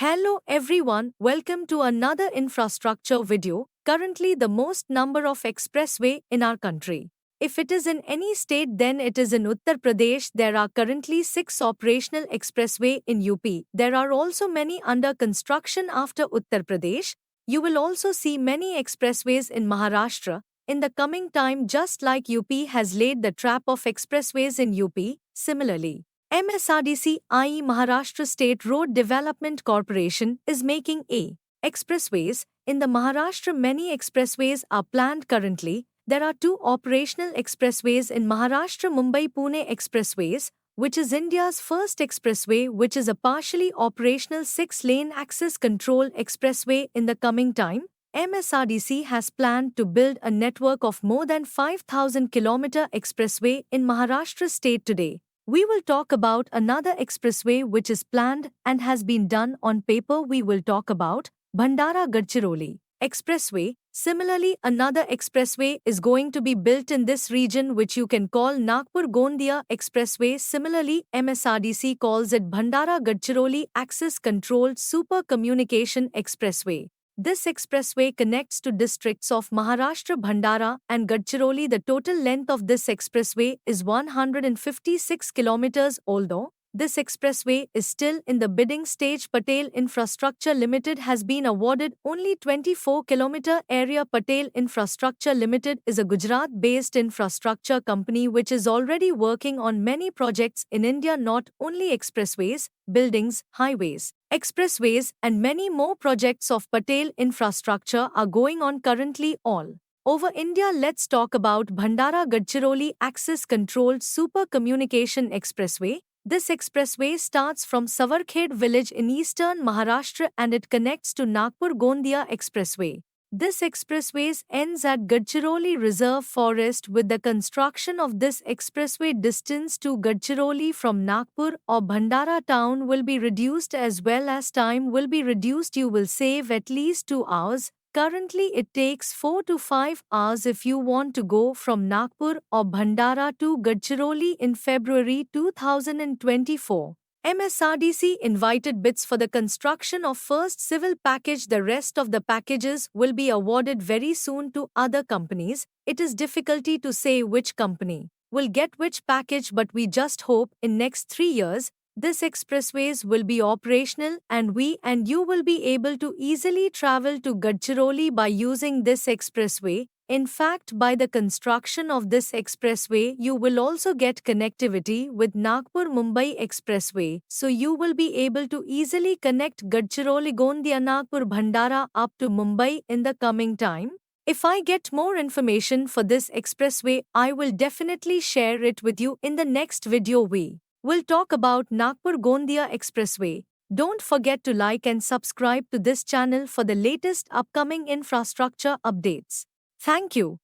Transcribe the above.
Hello everyone, welcome to another infrastructure video. Currently the most number of expressway in our country. If it is in any state, then it is in Uttar Pradesh. There are currently 6 operational expressway in UP. There are also many under construction after Uttar Pradesh. You will also see many expressways in Maharashtra in the coming time, just like UP has laid the trap of expressways in UP. Similarly, MSRDC, i.e. Maharashtra State Road Development Corporation, is making expressways. In the Maharashtra, many expressways are planned currently. There are 2 operational expressways in Maharashtra: Mumbai-Pune Expressways, which is India's first expressway, which is a partially operational 6-lane access control expressway. In the coming time, MSRDC has planned to build a network of more than 5,000 km expressway in Maharashtra state today. We will talk about another expressway which is planned and has been done on paper. We will talk about Bhandara Gadchiroli Expressway. Similarly, another expressway is going to be built in this region, which you can call Nagpur Gondia Expressway. Similarly, MSRDC calls it Bhandara Gadchiroli Access Controlled Super Communication Expressway. This expressway connects to districts of Maharashtra, Bhandara, and Gadchiroli. The total length of this expressway is 156 kilometers. Although this expressway is still in the bidding stage, Patel Infrastructure Limited has been awarded only 24-kilometer area. Patel Infrastructure Limited is a Gujarat-based infrastructure company which is already working on many projects in India, not only expressways, buildings, highways, expressways, and many more projects of Patel Infrastructure are going on currently all over India. Let's talk about Bhandara Gadchiroli Access Controlled Super Communication Expressway. This expressway starts from Savarkhed village in eastern Maharashtra and it connects to Nagpur Gondia Expressway. This expressway ends at Gadchiroli Reserve Forest. With the construction of this expressway, distance to Gadchiroli from Nagpur or Bhandara town will be reduced, as well as time will be reduced. You will save at least 2 hours. Currently, it takes 4 to 5 hours if you want to go from Nagpur or Bhandara to Gadchiroli. In February 2024, MSRDC invited bids for the construction of first civil package. The rest of the packages will be awarded very soon to other companies. It is difficulty to say which company will get which package, but we just hope in next 3 years this expressways will be operational and we and you will be able to easily travel to Gadchiroli by using this expressway. In fact, by the construction of this expressway, you will also get connectivity with Nagpur-Mumbai Expressway, so you will be able to easily connect Gadchiroli, Gondia, Nagpur, Bhandara up to Mumbai in the coming time. If I get more information for this expressway, I will definitely share it with you in the next video. We'll talk about Nagpur Gondia Expressway. Don't forget to like and subscribe to this channel for the latest upcoming infrastructure updates. Thank you.